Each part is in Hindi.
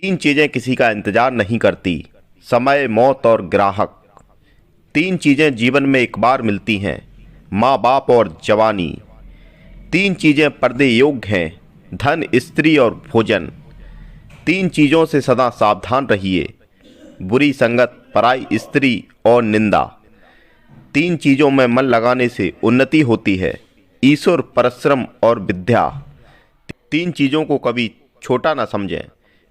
तीन चीज़ें किसी का इंतजार नहीं करती, समय, मौत और ग्राहक। तीन चीज़ें जीवन में एक बार मिलती हैं, माँ बाप और जवानी। तीन चीज़ें पर्दे योग्य हैं, धन, स्त्री और भोजन। तीन चीज़ों से सदा सावधान रहिए, बुरी संगत, पराई स्त्री और निंदा। तीन चीज़ों में मन लगाने से उन्नति होती है, ईश्वर, परिश्रम और विद्या। तीन चीज़ों को कभी छोटा न समझें,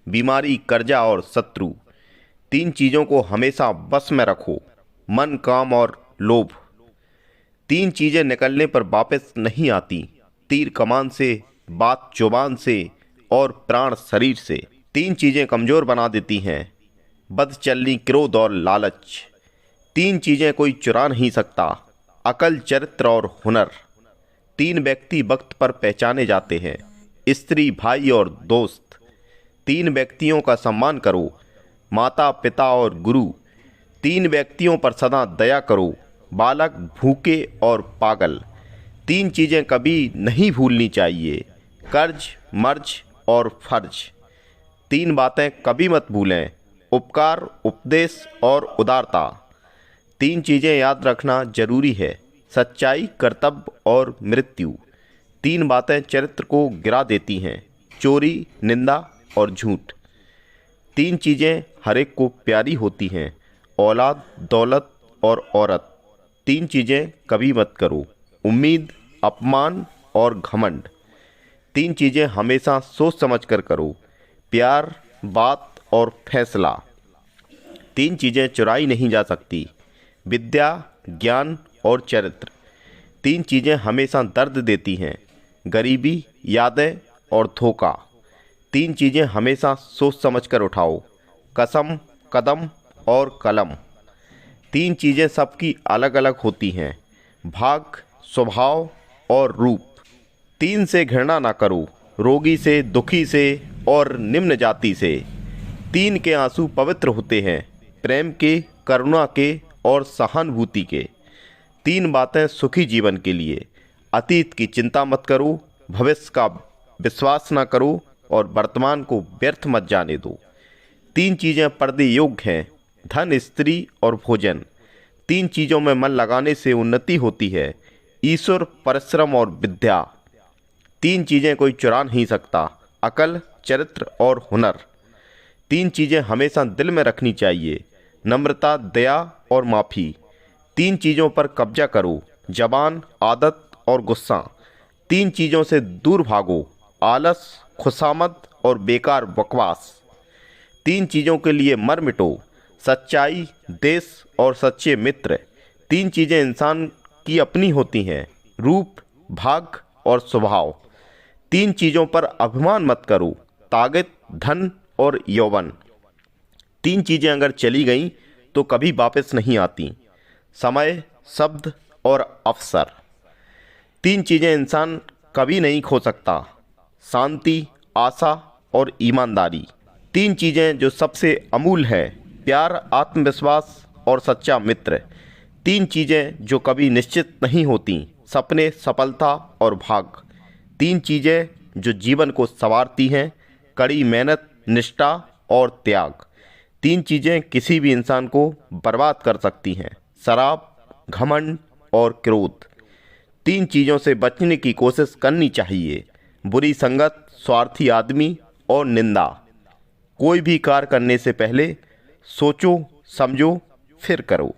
बीमारी, कर्जा और शत्रु। तीन चीज़ों को हमेशा बस में रखो, मन, काम और लोभ। तीन चीज़ें निकलने पर वापस नहीं आती, तीर कमान से, बात जुबान से और प्राण शरीर से। तीन चीज़ें कमज़ोर बना देती हैं, बदचलनी, क्रोध और लालच। तीन चीज़ें कोई चुरा नहीं सकता, अकल, चरित्र और हुनर। तीन व्यक्ति वक्त पर पहचाने जाते हैं, स्त्री, भाई और दोस्त। तीन व्यक्तियों का सम्मान करो, माता, पिता और गुरु। तीन व्यक्तियों पर सदा दया करो, बालक, भूखे और पागल। तीन चीज़ें कभी नहीं भूलनी चाहिए, कर्ज, मर्ज और फर्ज। तीन बातें कभी मत भूलें, उपकार, उपदेश और उदारता। तीन चीज़ें याद रखना जरूरी है, सच्चाई, कर्तव्य और मृत्यु। तीन बातें चरित्र को गिरा देती हैं, चोरी, निंदा और झूठ। तीन चीज़ें हर एक को प्यारी होती हैं, औलाद, दौलत और औरत। तीन चीज़ें कभी मत करो, उम्मीद, अपमान और घमंड। तीन चीज़ें हमेशा सोच समझ कर करो, प्यार, बात और फैसला। तीन चीज़ें चुराई नहीं जा सकती, विद्या, ज्ञान और चरित्र। तीन चीज़ें हमेशा दर्द देती हैं, गरीबी, यादें और धोखा। तीन चीज़ें हमेशा सोच समझ कर उठाओ, कसम, कदम और कलम। तीन चीज़ें सबकी अलग अलग होती हैं, भाग, स्वभाव और रूप। तीन से घृणा ना करो, रोगी से, दुखी से और निम्न जाति से। तीन के आंसू पवित्र होते हैं, प्रेम के, करुणा के और सहानुभूति के। तीन बातें सुखी जीवन के लिए, अतीत की चिंता मत करो, भविष्य का विश्वास ना करो और वर्तमान को व्यर्थ मत जाने दो। तीन चीज़ें पर्दे योग्य हैं, धन, स्त्री और भोजन। तीन चीज़ों में मन लगाने से उन्नति होती है, ईश्वर, परिश्रम और विद्या। तीन चीज़ें कोई चुरा नहीं सकता, अकल, चरित्र और हुनर। तीन चीज़ें हमेशा दिल में रखनी चाहिए, नम्रता, दया और माफ़ी। तीन चीज़ों पर कब्जा करो, जबान, आदत और गुस्सा। तीन चीज़ों से दूर भागो, आलस, खुशामद और बेकार बकवास। तीन चीज़ों के लिए मर मिटो, सच्चाई, देश और सच्चे मित्र। तीन चीज़ें इंसान की अपनी होती हैं, रूप, भाग और स्वभाव। तीन चीज़ों पर अभिमान मत करो, ताकत, धन और यौवन। तीन चीज़ें अगर चली गईं तो कभी वापस नहीं आती, समय, शब्द और अवसर। तीन चीज़ें इंसान कभी नहीं खो सकता, शांति, आशा और ईमानदारी। तीन चीज़ें जो सबसे अमूल्य है, प्यार, आत्मविश्वास और सच्चा मित्र। तीन चीज़ें जो कभी निश्चित नहीं होती, सपने, सफलता और भाग। तीन चीज़ें जो जीवन को संवारती हैं, कड़ी मेहनत, निष्ठा और त्याग। तीन चीज़ें किसी भी इंसान को बर्बाद कर सकती हैं, शराब, घमंड और क्रोध। तीन चीज़ों से बचने की कोशिश करनी चाहिए, बुरी संगत, स्वार्थी आदमी और निंदा। कोई भी कार्य करने से पहले सोचो, समझो, फिर करो।